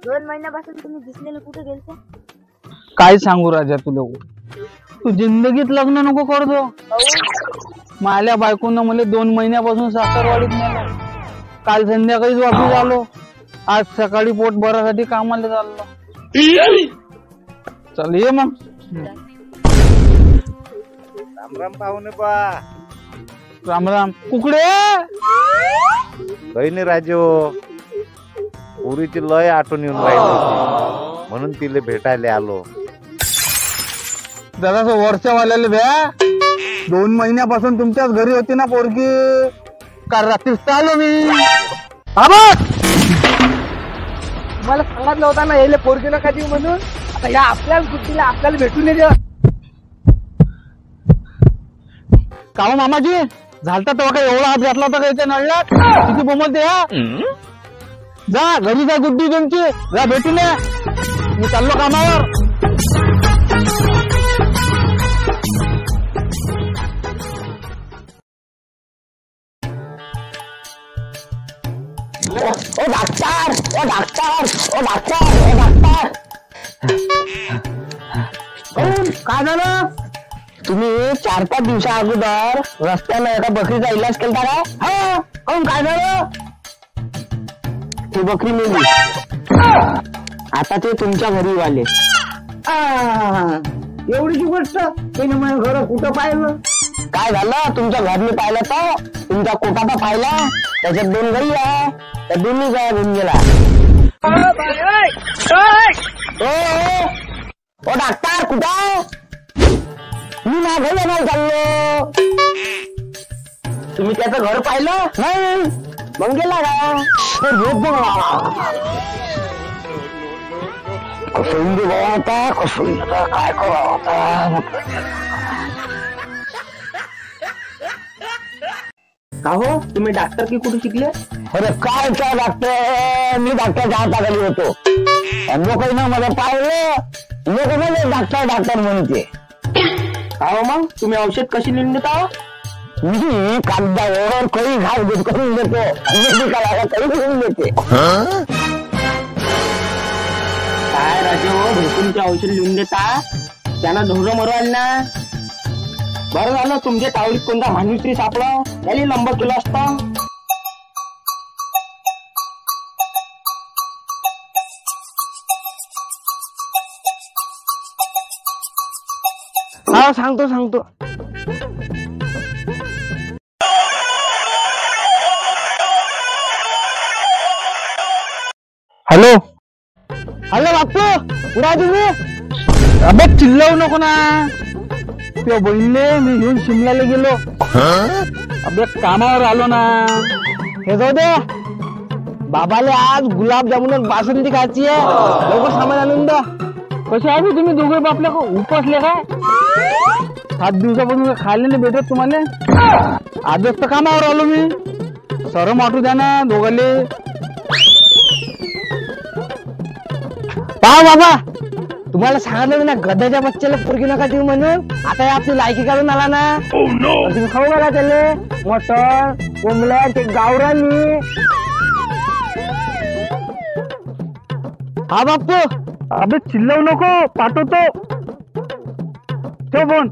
2 महिन्यापासून तुम्ही दिसलेले कुठे गेलते? काय सांगू राजा तुला, तू जिंदगीत लग्न नको करतो. माझ्या बायकोनं मला 2 महिन्यापासून सासरवाडीत नेलं. काल संध्याकाळीच वापस आलो. आज सकाळी पोट भरासाठी कामाला चाललो. चल ये मग. राम राम पाहुणे पा. राम राम. कुकडे काही नाही राजो, पुरीची लय आठवण येऊन राहिली म्हणून तिला भेटायला आलो. जरास वरच्यावाल्याला भ्या. 2 महिन्यापासून तुमच्याच घरी होती ना पोरगी. काल रात्रीच आलो मी. मला सांगितलं होता ना यायला पोरगी नका देऊ म्हणून. आता या आपल्याच गुड्डीला आपल्याला भेटून येते. का मामाजी झालता तेव्हा काय एवढा हात घातला होता का याच्या नळल्यात? किती बोमलते हा. जा घरी जा, गुड्डी तुमची जा भेटून या. मी चाललो कामावर. ओ डॉक्टर, ओ डॉक्टर, ओ डॉक्टर, ओ डॉक्टर. काय झालं? तुम्ही 4-5 दिवसा अगोदर रस्त्यानं एका बकरीचा इलाज केलता का? हा. काऊन काय झालं? ती बकरी मेली. आता ते तुमच्या घरी आले. एवढीची गोष्ट. त्याने माझं घर कुठं पाहिलं? काय झालं? तुमच्या घर मी पाहिलं तर तुमच्या कोटाचा पाहिला. त्याच्यात 2 गाई आहे. त्या दोन्ही गाय घेऊन गेला. ओ डॉक्टर कुठं? मी ना घरी येणार चाललो. तुम्ही त्याचं घर पाहिलं नाही? मग गेला का? कसं बाबा आता कसं काय करावं आता. का हो तुम्ही डॉक्टर की कुठे शिकले? अरे काय डॉक्टर, मी डॉक्टरच्या हाताखाली होतो. लोकांना मला पाहिलं, लोक मला डॉक्टर म्हणते. हो मग तुम्ही औषध कशी लिहून देता? मी कागदावर काही घास करून देतो. काही लिहून देते. काय राजे भेटूनचे औषध लिहून देता? त्यांना ढोरं मरवाल ना. बरं झालं तुमच्या तावडीत कोणता मानवित्री सापडा, त्याला नंबर केला असता. हा सांगतो. हॅलो हॅलो बापू, कुठे तुम्ही? अबे चिल्लावू नको ना. तुझ्या बहिणीले मी घेऊन शिमल्याला गेलो. अबे कामावर आलो ना. हे जाऊ दे. बाबाले आज गुलाबजामुन बासुंदी खायची आहे. लवकर सामान आणून द्या. कसे आहे तुम्ही दोघे बापले का उपसले काय? 7 दिवसापासून खायला नाही भेटत तुम्हाला. आजच तर कामावर आलो मी. सरम वाटू द्या ना दोघाले. पहा बाबा, तुम्हाला सांगितलं ना गध्याच्या बच्च्याला पोरगी नका देऊ म्हणून. आता आपली लायकी काढून आला ना. तुम्ही खाऊ घाला त्याले मटण, कोंबड्या, ते गावरानी. हा बापू. अबे चिल्लावू नको, पाठवतो. ठेव फोन.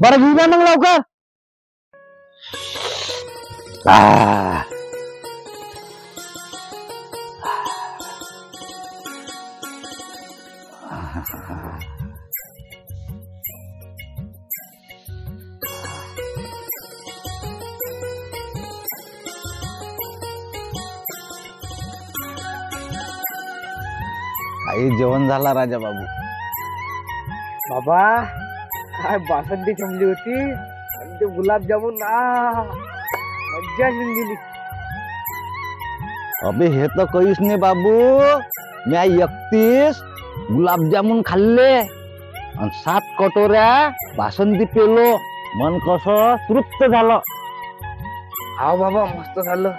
बरं घेऊ द्या मग लवकर. आई जेवण झाला राजा बाबू. बाबा काय बासुंदी जमली होती आणि ते गुलाबजामुन मज्जा येऊन गेली. अबे हे तर काहीच नाही बाबू. मी 31 गुलाबजामुन खाल्ले आणि 7 कटोऱ्या बासुंदी पेलो. मन कसं तृप्त झालं. हा बाबा मस्त झालं.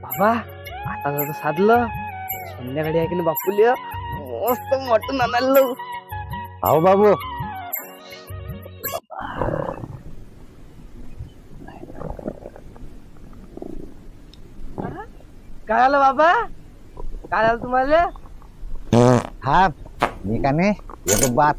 बाबा आता जर साधलं संध्याकाळी आहे की नाही बापूले मस्त मटण आणायला. हो बाबू. काय आलं बाबा? काय झालं तुम्हाला? हा मी का नाही येतो बात.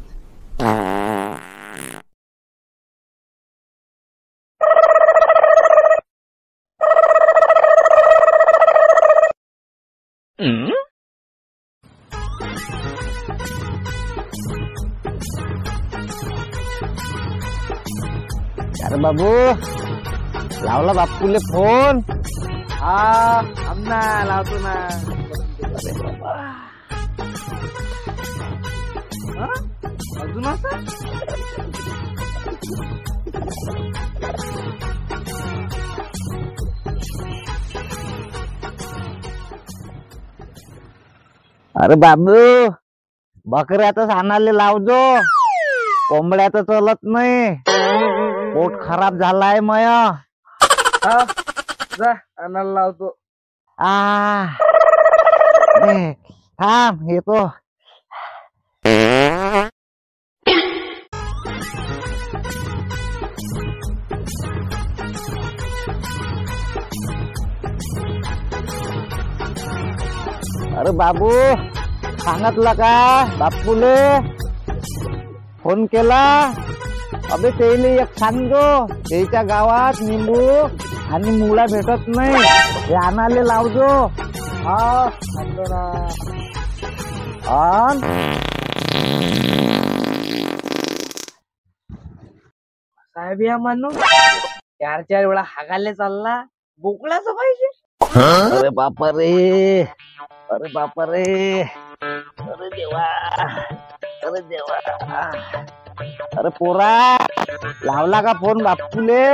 अरे बाबू लावला बापूले फोन. हा आमना लावतो ना. अजून असं अरे बाबू बकऱ्यातच आणायला लावजो. कोंबड्यात चलत नाही. पोट खराब झालाय मया. जा आणायला लावतो. थांब येतो. अरे बाबू सांगितलं का बापूले फोन केला. अबे त्याला एक सांगतो त्याच्या गावात निंबू आणि मुळा भेटत नाही. हे आणायला लावजो. हा सांगतो ना. साहेब या मानू 4 वेळा हागायला चालला. बोकळाचं पाहिजे. अरे बापा रे. अरे बापा रे. अरे देवा. अरे देवा. अरे पोरा लावला का फोन बापूले?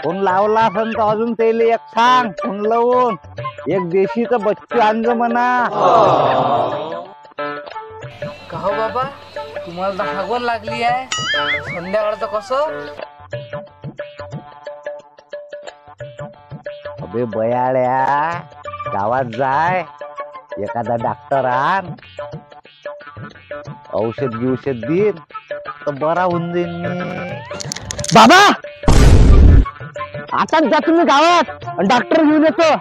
फोन लावला असन तर अजून त्याला एक सांग फोन लावून एक देशीचं बच्चू आणजो म्हणा. का हो बाबा तुम्हाला तर हागवण लागली आहे. संध्याकाळचं कसं? अबे बयाळ्या गावात जाय एखादा डॉक्टर आण. औषध गिवषध देईन तर बरा होऊन जाईन मी. बाबा आता जा तुम्ही गावात डॉक्टर घेऊन येतो.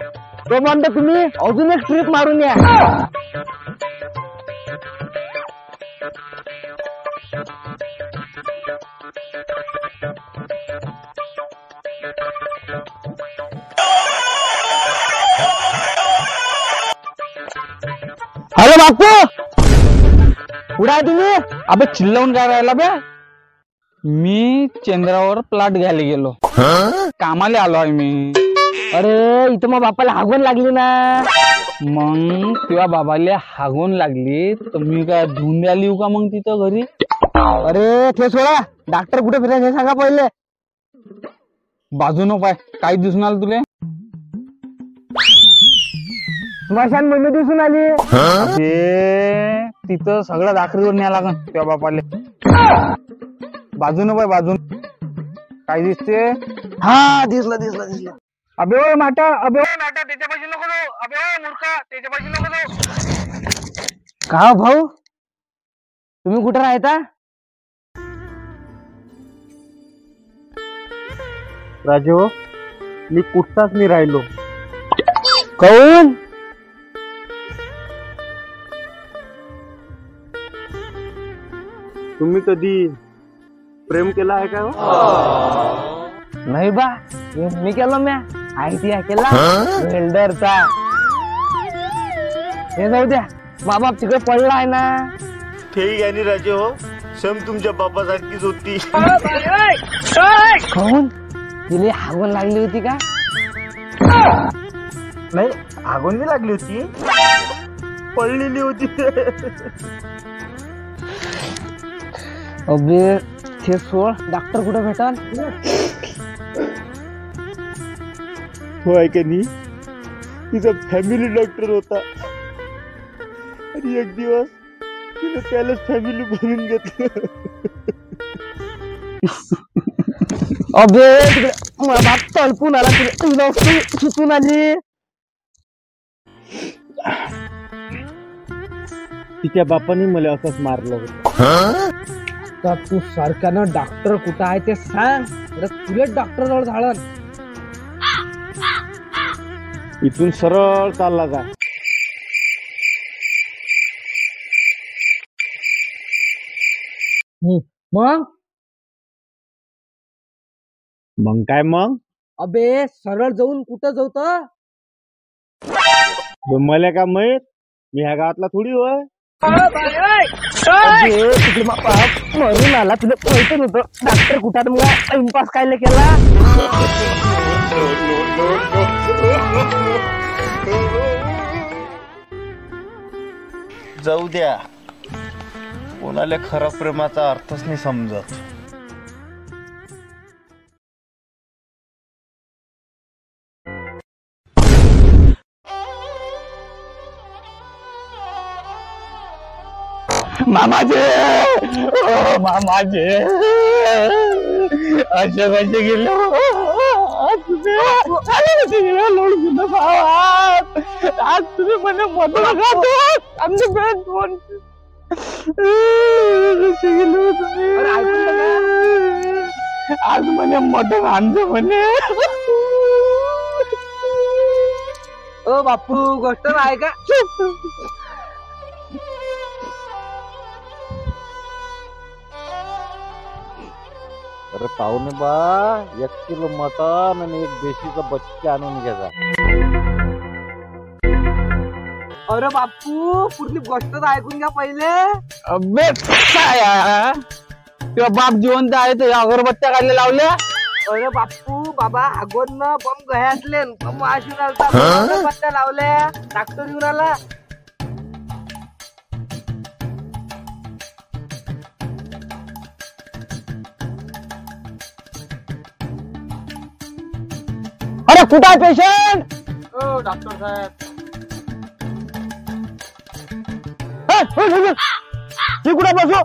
तो म्हणतो तुम्ही अजून एक ट्रिप मारून या. हॅलो बापू कुठे आहे तुम्ही? अबे चिल्लावून काय राहिला बे? मी चंद्रावर प्लॉट घ्यायला गेलो. कामाला आलो आहे मी. अरे इथं मग बापाला हागवण लागली ना. मग तुझ्या बाबाला हागवून लागली तर मी काय धुवून द्यायला येऊ का मग तिथं घरी? अरे ते सोडा. डॉक्टर कुठे फिरायचं हे सांगा पहिले. बाजून पाय काय दिसून आलं तुले? स्मशान मध्ये दिसून आली. तिथं सगळं दाखरीवर न्याय लागन तुझ्या बापाले. बाजून पाय बाजून काय दिसते? हा दिसलं दिसलं दिसलं. अबे ओय माटा. अबे ओय माटा त्याच्या पाशी नको जाऊ. अबे ओय मूर्खा त्याच्या पाशी नको जाऊ. का भाऊ तुम्ही कुठे राहता? राजू मी कुठचाच नाही राहिलो. काऊन? तुम्ही कधी प्रेम केला आहे का? नाही बा मी केलं. म्या आयटी केला वेल्डरचा. हे जाऊ द्या. बाबा तिकडे पडला आहे ना. ठीक आहे राजे हो. सम तुमच्या बापासारखीच होती. काऊन तिला हागवण लागली होती का? नाही आगून नाही लागली होती. पडलेली होती. अबे ते सोड. डॉक्टर कुठे भेटाल? हो आहे का नाही. तिचा फॅमिली डॉक्टर होता आणि एक दिवस तिने त्यालाच फॅमिली बनवून घेतलं. अबे तिकडे मला बाप तळपून आला. तुला सुचून आली. तिच्या बापाने मला असंच मारलं होतं. तर तू सारख्यानं डॉक्टर कुठं आहे ते सांग. तुला डॉक्टर जवळ झालं. इथून सरळ चालला जा. मग मग काय मग अबे सरळ जाऊन कुठं जाऊ मला का माहित मी ह्या गावातला थोडी होय मरून आला तुला माहिती नव्हतं डॉक्टर कुठं मला टाइमपास काय केला. जाऊ द्या कोणाला खरा प्रेमाचा अर्थच नाही समजत. मामाजे मामाजे असे कसे गेले आज तुम्ही म्हणे मधून आमचे बेस्ट फोन आज म्हणे मटण आणतो म्हणे. ओ बापू गोष्ट आहे का. अरे पाहुणे बा 1 किलो मटन आणि 1 देशीचा बच्चा आणून घ्यायचा. अरे बापू पुढली गोष्ट तर ऐकून घ्या पहिले. अबे काय किंवा बाप जिवंत आहे ते अगरबत्त्या काढले लावल्या. अरे बापू बाबा आगोन बम घातले बम आशून अगरबत्त्या लावल्या डॉक्टर येऊन आला. अरे कुठं आहे पेशंट. ओ डॉक्टर साहेब ती कुठं बसू.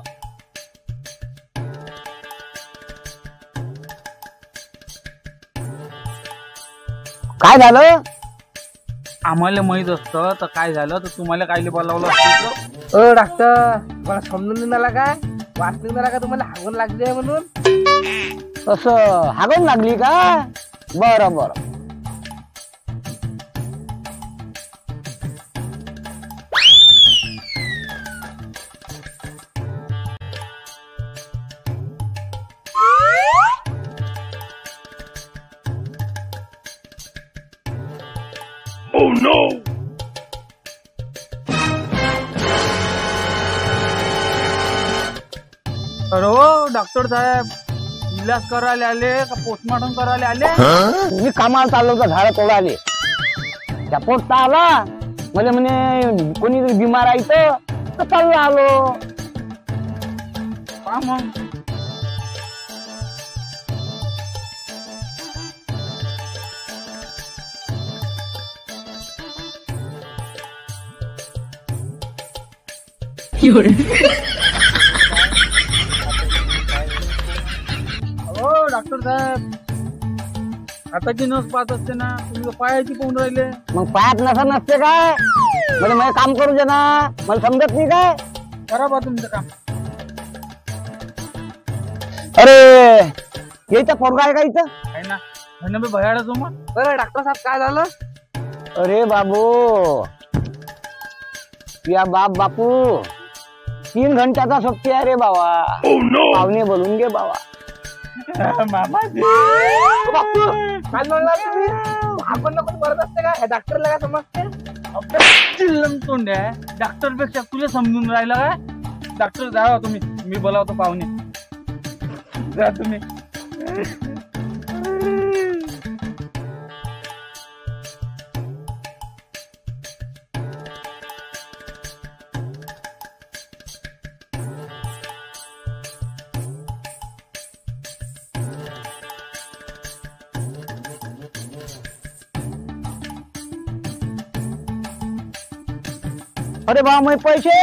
काय झालं. आम्हाला माहित असतं तर काय झालं तर तुम्हाला काय बोलावलं असतं. ओ डॉक्टर मला समजून नाही आला काय वाचली नाही का तुम्हाला हागून लागली आहे म्हणून. असं हागून लागली का. बरं बरं. अरे हो डॉक्टर साहेब इलाज करायला आले का पोस्टमॉर्टम करायला आले. मी कामाला चाललो होतो झाड तोडाले त्या पोटता आला म्हणजे म्हणे कोणी बिमार आहे तर चाललो आलो. का मग हो डॉक्टर साहेब हाताची नस पाहत असते ना तुम्ही पायाची पाहून राहिले. मग पायात नसा नसते काय म्हणजे मला काम करू दे ना मला समजत नाही काय. करा बा तुमचं काम. अरे यायचं पोरगा आहे का इथं. आहे ना म्हणून भयाडा मग. बरं डॉक्टर साहेब काय झालं. अरे बाबू या बापू 3 घंट्याचा सुट्टी आहे रे बाबा. पाहुणे बोलून घे बाबा. मामा काय म्हणला तुम्ही हागून नको मरत असते का डॉक्टरला काय समजते. चिल्लम तोंड आहे डॉक्टर पेक्षा तुला समजून राहिला काय. डॉक्टर जा तुम्ही मी बोलावतो पाहुणे जा तुम्ही. अरे बाबा मग पैसे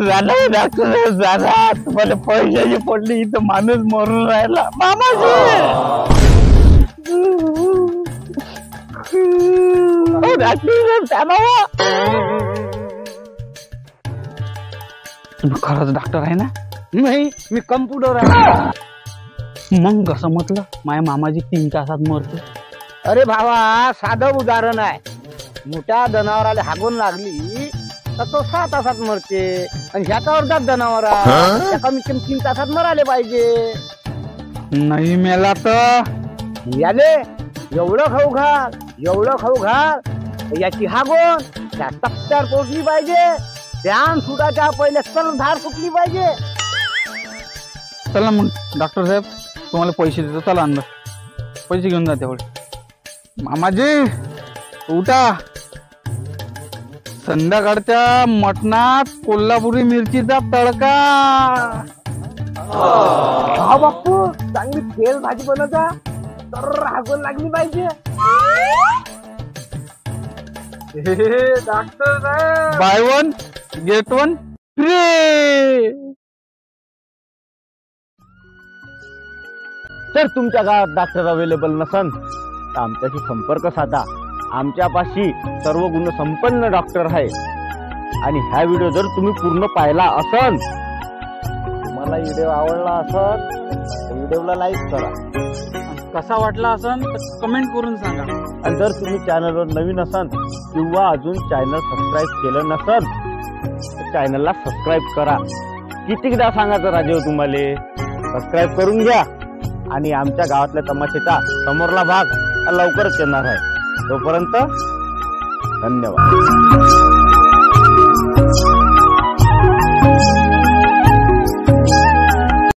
झालं डॉक्टर झाला तुम्हाला पैशाची पडली इथं माणूस मरून राहिला मामाजी. तुम्ही खरंच डॉक्टर आहे ना. नाही मी कम्प्युटर आहे. मग कसं म्हटलं माझ्या मामाजी 3 तासात मरतो. अरे भावा साधं उदाहरण आहे. मोठ्या जनावराला हागून लागली तर तो 6 तासात मरते. आणि ह्या का अर्धात जनावर त्या कमीत कमी 3 तासात मराले पाहिजे. नाही मेला तर याले एवढं खाऊ घाल याची हागोन त्या तक्त्यावर पोचली पाहिजे. ध्यान सुटाच्या पहिले सर्व धार सुटली पाहिजे. चला मग डॉक्टर साहेब तुम्हाला पैसे देतो. चला अंदर पैसे घेऊन जा तेवढे. मामाजी उठा. संध्याकाळच्या मटणात कोल्हापुरी मिरचीचा तडका. हा बापू चांगली तेल भाजी बनवता तर हागून लागली पाहिजे. डॉक्टर साहेब बाय 1 गेट 1 फ्री. जर तुमच्या गावात डॉक्टर अवेलेबल नसन तर आमच्याशी संपर्क साधा. आमच्यापाशी सर्व गुण संपन्न डॉक्टर आहे. आणि हा व्हिडिओ जर तुम्ही पूर्ण पाहिला असन, तुम्हाला व्हिडिओ आवडला असन तर व्हिडिओला लाईक करा. कसा वाटला असन तर कमेंट करून सांगा. आणि जर तुम्ही चॅनलवर नवीन असाल किंवा अजून चॅनल सबस्क्राईब केलं नसल तर चॅनलला सबस्क्राईब करा. कितीकदा सांगायचं राजे तुम्हाला, सबस्क्राईब करून घ्या. आणि आमच्या गावातल्या तमाशेचा समोरला भाग लवकरच येणार आहे. तोपर्यंत धन्यवाद.